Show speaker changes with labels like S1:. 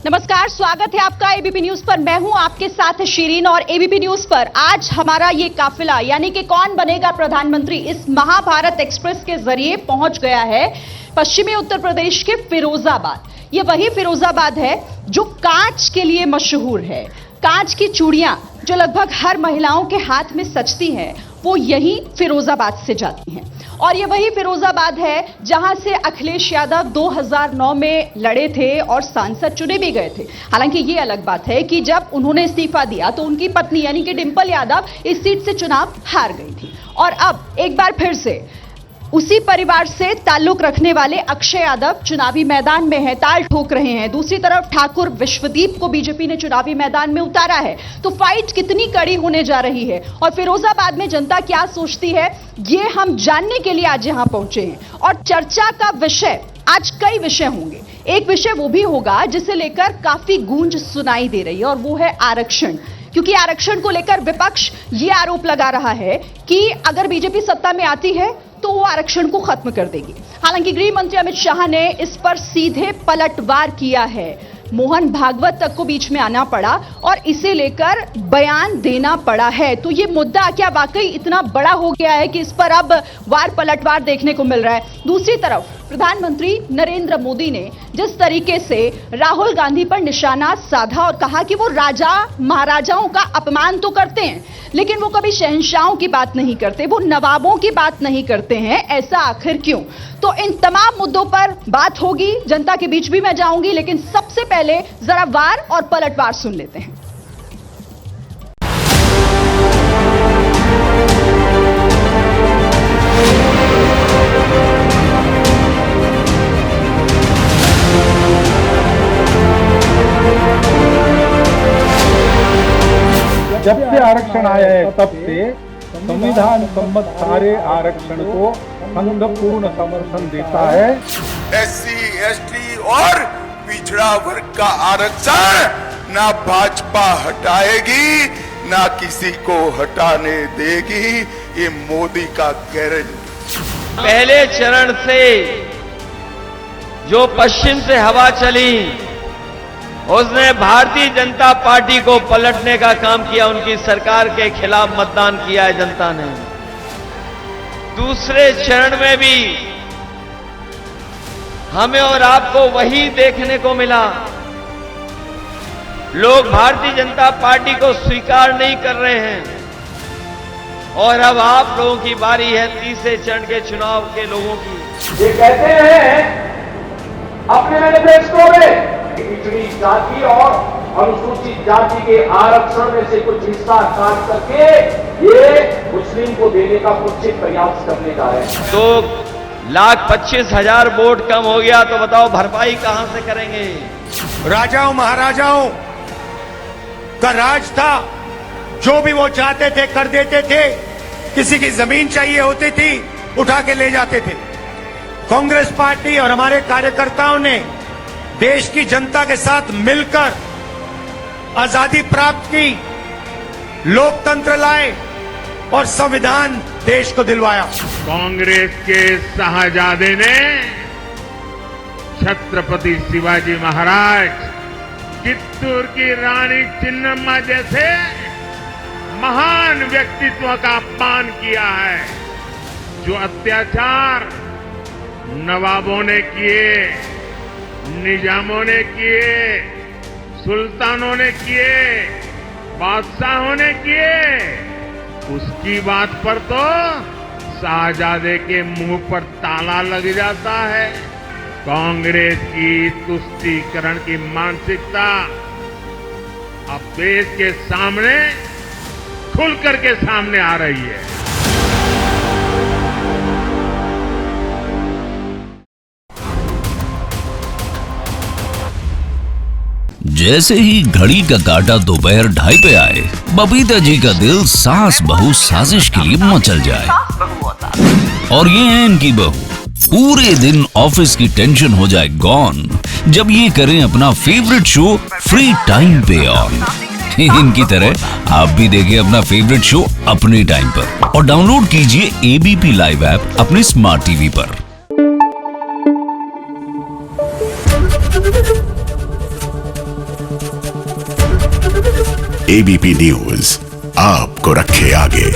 S1: नमस्कार, स्वागत है आपका एबीपी न्यूज पर। मैं हूं आपके साथ शिरीन और एबीपी न्यूज पर आज हमारा ये काफिला यानी कि कौन बनेगा प्रधानमंत्री इस महाभारत एक्सप्रेस के जरिए पहुंच गया है पश्चिमी उत्तर प्रदेश के फिरोजाबाद। ये वही फिरोजाबाद है जो कांच के लिए मशहूर है। कांच की चूड़ियां जो लगभग हर महिलाओं के हाथ में सजती हैं वो यही फिरोजाबाद से जाती हैं। और ये वही फिरोजाबाद है जहां से अखिलेश यादव 2009 में लड़े थे और सांसद चुने भी गए थे। हालांकि ये अलग बात है कि जब उन्होंने इस्तीफा दिया तो उनकी पत्नी यानी कि डिंपल यादव इस सीट से चुनाव हार गई थी। और अब एक बार फिर से उसी परिवार से ताल्लुक रखने वाले अक्षय यादव चुनावी मैदान में है, ताल ठोक रहे हैं। दूसरी तरफ ठाकुर विश्वदीप को बीजेपी ने चुनावी मैदान में उतारा है। तो फाइट कितनी कड़ी होने जा रही है और फिरोजाबाद में जनता क्या सोचती है, ये हम जानने के लिए आज यहां पहुंचे हैं। और चर्चा का विषय आज कई विषय होंगे। एक विषय वो भी होगा जिसे लेकर काफी गूंज सुनाई दे रही है और वो है आरक्षण। क्योंकि आरक्षण को लेकर विपक्ष ये आरोप लगा रहा है कि अगर बीजेपी सत्ता में आती है तो वो आरक्षण को खत्म कर देगी। हालांकि गृह मंत्री अमित शाह ने इस पर सीधे पलटवार किया है। मोहन भागवत तक को बीच में आना पड़ा और इसे लेकर बयान देना पड़ा है। तो ये मुद्दा क्या वाकई इतना बड़ा हो गया है कि इस पर अब वार पलटवार देखने को मिल रहा है। दूसरी तरफ प्रधानमंत्री नरेंद्र मोदी ने जिस तरीके से राहुल गांधी पर निशाना साधा और कहा कि वो राजा महाराजाओं का अपमान तो करते हैं लेकिन वो कभी शहंशाहों की बात नहीं करते, वो नवाबों की बात नहीं करते हैं, ऐसा आखिर क्यों? तो इन तमाम मुद्दों पर बात होगी, जनता के बीच भी मैं जाऊंगी, लेकिन सबसे पहले जरा वार और पलटवार सुन लेते हैं।
S2: जब से आरक्षण आया है तब से संविधान सम्मत सारे आरक्षण को संघ पूर्ण समर्थन देता है।
S3: SC, ST और पिछड़ा वर्ग का आरक्षण ना भाजपा हटाएगी ना किसी को हटाने देगी, ये मोदी का गारंटी।
S4: पहले चरण से जो पश्चिम से हवा चली उसने भारतीय जनता पार्टी को पलटने का काम किया, उनकी सरकार के खिलाफ मतदान किया है जनता ने। दूसरे चरण में भी हमें और आपको वही देखने को मिला। लोग भारतीय जनता पार्टी को स्वीकार नहीं कर रहे हैं और अब आप लोगों की बारी है तीसरे चरण के चुनाव के लोगों की।
S5: ये कहते हैं अपने मैनिफेस्टो में पिछड़ी जाति और अनुसूचित जाति के आरक्षण में से कुछ हिस्सा काट करके ये मुस्लिम को देने का कुछ प्रयास करने का है।
S4: 2,25,000 वोट कम हो गया तो बताओ भरपाई कहां से करेंगे?
S6: राजाओं महाराजाओं का राज था, जो भी वो चाहते थे कर देते थे। किसी की जमीन चाहिए होती थी उठा के ले जाते थे। कांग्रेस पार्टी और हमारे कार्यकर्ताओं ने देश की जनता के साथ मिलकर आजादी प्राप्त की, लोकतंत्र लाए और संविधान देश को दिलवाया।
S7: कांग्रेस के शाहजादे ने छत्रपति शिवाजी महाराज, चित्तूर की रानी चिन्नम्मा जैसे महान व्यक्तित्व का अपमान किया है। जो अत्याचार नवाबों ने किए, निजामों ने किए, सुल्तानों ने किए, बादशाहों ने किए, उसकी बात पर तो शाहजादे के मुंह पर ताला लग जाता है। कांग्रेस की तुष्टीकरण की मानसिकता अब देश के सामने खुल करके सामने आ रही है।
S8: जैसे ही घड़ी का काटा दोपहर 2:30 पे आए, बबीता जी का दिल सास बहू साजिश के लिए मचल जाए। और ये है इनकी बहू, पूरे दिन ऑफिस की टेंशन हो जाए गॉन जब ये करें अपना फेवरेट शो फ्री टाइम पे ऑन। इनकी तरह आप भी देखिए अपना फेवरेट शो अपने टाइम पर और डाउनलोड कीजिए एबीपी लाइव ऐप अपने स्मार्ट टीवी पर।
S9: 「एबीपी न्यूज आपको रखे आगे।